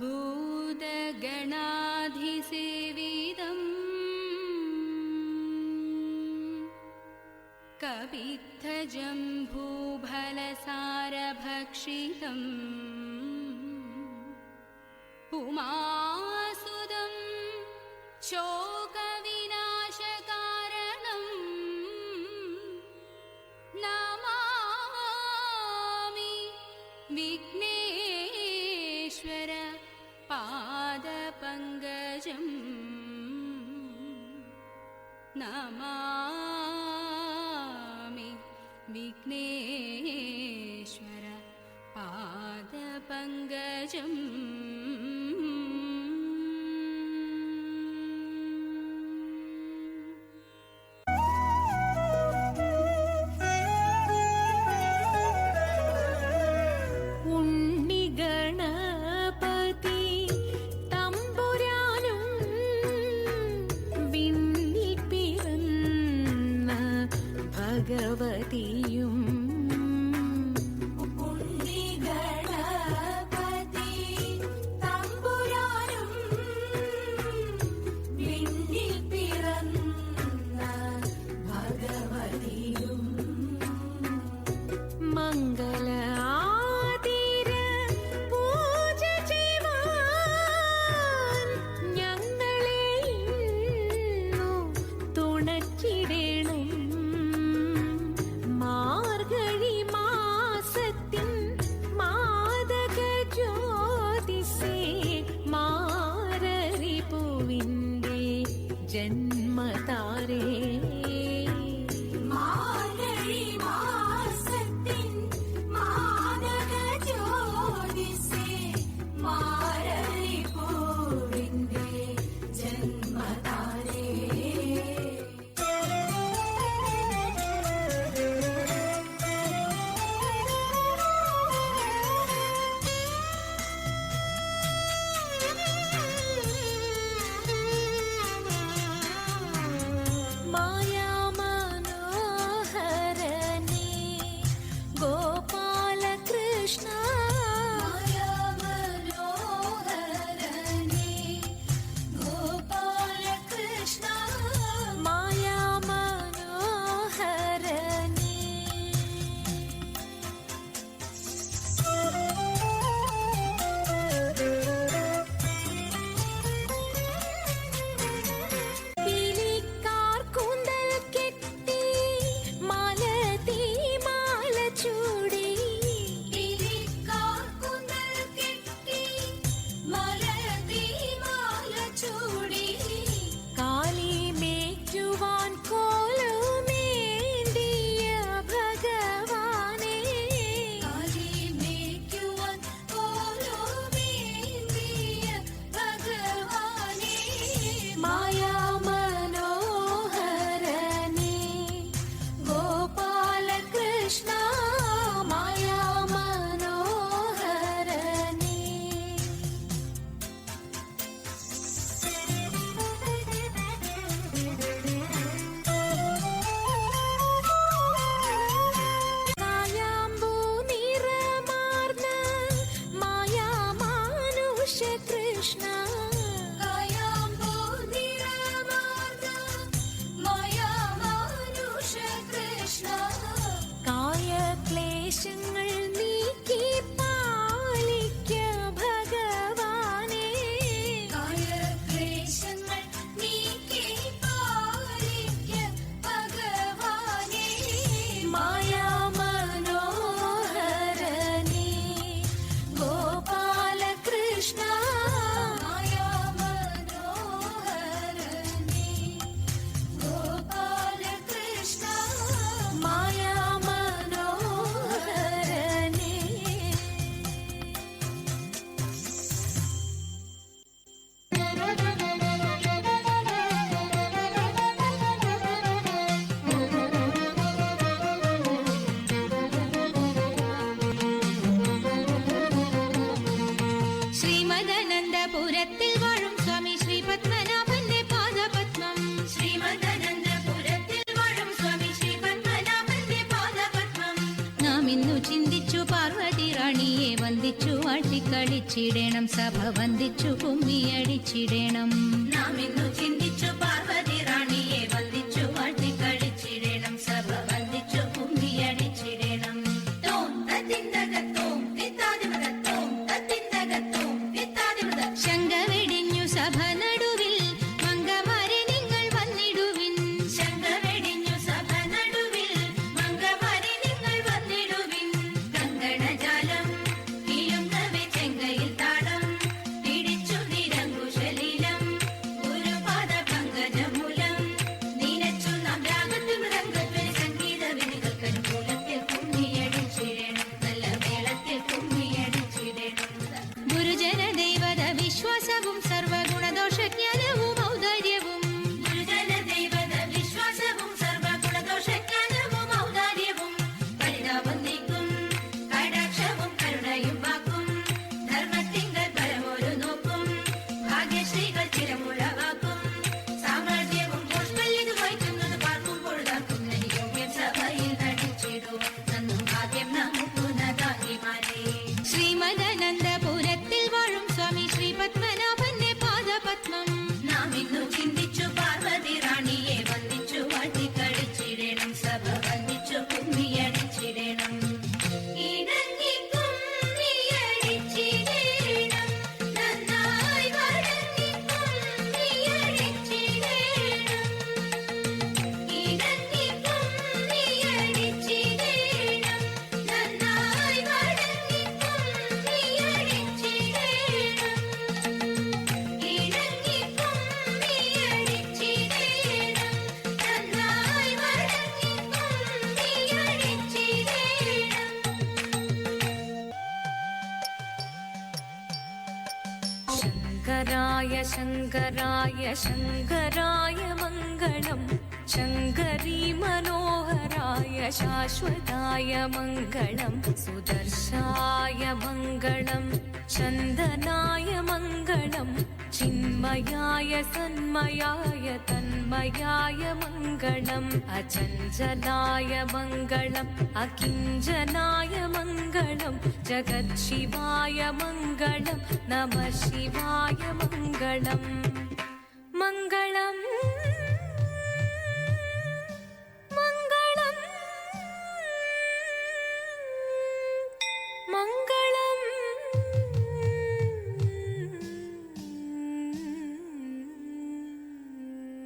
भूतगणाधिसेवितम् कवित्थजम्बूफलसारभक्षितम् उमासुदं शोकविनाशकारणम् नमामि विघ्नेश्वर पादपङ्कजम् नमामि विघ्नेश्वर पादपङ्कजम्। ഭഗവതിയും ഉണ്ണിഗണപതി തമ്പുരാനും വിണ്ണിൽ പിറന്ന ഭഗവതിയും മംഗള ആതിര പൂജ ചെയ്യുവാൻ ഞങ്ങളെ ഇന്നു തുണച്ചിടണം. മാർഗഴി മാസത്തിൻ മാദക ജ്യോതിസേ മാരരി പൂവിന്റെ ജന്മതാരേ. മാർഗഴി മാസത്തിൻ മാദക ജ്യോതിസേ മാരരി പൂവിന്റെ ജന്മതാരേ. കായക്ലേശങ്ങൾ നീക്കി പാലിക്ക ഭഗവാനേ. കായക്ലേശങ്ങൾ നീക്കി പാലിക്ക ഭഗവാനേ. മായാമനോഹരനേ ഗോപാലകൃഷ്ണ. മായാമനോഹരനേ ഗോപാലകൃഷ്ണ. മായാമനോഹരനേ വന്ദിച്ചു വാഴ്ത്തിക്കളിച്ചിടണം സഭ വന്ദിച്ചു കുമ്മിയടിച്ചിടണം നാം ഇന്നു ചിന്തിച്ചു പാർവതി റാണിയെ വന്ദിച്ചു വാഴ്ത്തിക്കളിച്ചിടണം സഭ വന്ദിച്ചു കുമ്മിയടിച്ചിടണം തോം തത്തിന്തകത്തോം തിത്താതിമൃതത്തോം തത്തിന്തകത്തോം തിത്താതിമൃത ശങ്ക വെടിഞ്ഞു സഭ നടുവിൽ മംഗമാരെ നിങ്ങൾ വന്നിടുവിൻ ശങ്ക വെടിഞ്ഞു സഭ നടുവിൽ മംഗമാരെ നിങ്ങൾ വന്നിടുവിൻ കങ്കണജാലം കിലുങ്ങവെ ചെങ്കയിൽ താളം പിടിച്ചു നിരങ്കുശലീലം ഗുരുപാദ പങ്കജമൂലം നീനച്ചു നാം രാഗത്തിൽ മൃദംഗധ്വനി സംഗീത വിനികൾക്കനുകൂലത്തിൽ കുമ്മിയടിച്ചിടണം നല്ല മേളത്തിൽ കുമ്മിയടിച്ചിടണം ഗുരുജന ദൈവത വിശ്വാസവും സർവഗുണദോഷജ്ഞാനവും ഔദാര്യവും ഗുരുജന ദൈവത വിശ്വാസവും സർവഗുണദോഷജ്ഞാനവും ഔദാര്യവും പരിതാപം നീക്കും കടാക്ഷവും കരുണയും വാക്കും ധർമ്മത്തിങ്കൽ പരമൊരു നോക്കും ഭാഗ്യശ്രീകൾ ചിരമുളവാക്കും സാമ്രാജ്യവും പോഷ്കല്യത് വഹിക്കുന്നത് പാർക്കും പൊഴുതാക്കും യോഗ്യം സഭയിൽ നടിച്ചിടും നന്നും ഭാഗ്യം നമുക്കു നദാഹിമാരേ ശ്രീമദനന്ദപുരത്തിൽ വാഴും സ്വാമി ശ്രീ പത്മനാഭന്റെ പാദപത്മം നാം ഇന്നു ചിന്തിച്ചു പാർവതി റാണിയെ വന്ദിച്ചു വാഴ്ത്തിക്കളിച്ചിടണം സഭ വന്ദിച്ചു കുമ്മിയടിച്ചിടണം ഇണങ്ങി കുമ്മിയടിച്ചിടണം നന്നായി വഴങ്ങി കുമ്മിയടിച്ചിടണം ഇണങ്ങി കുമ്മിയടിച്ചിടണം നന്നായി വഴങ്ങി കുമ്മിയടിച്ചിടണം ഇണങ്ങി കുമ്മിയടിച്ചിടണം നന്നായി വഴങ്ങി കുമ്മിയടിച്ചിടണം ശങ്കരായ ശങ്കരായ ശങ്കരായ മംഗളം ശങ്കരീ മനോഹരായ ശാശ്വതായ മംഗളം സുദർശായ മംഗളം ചന്ദനായ മംഗളം ചിന്മയായ സന്മയായ തന്മയായ മംഗളം അചഞ്ചലായ മംഗളം അകിഞ്ചനായ മംഗളം ജഗത്ശിവായ മംഗളം നമഃ ശിവായ മംഗളം മംഗളം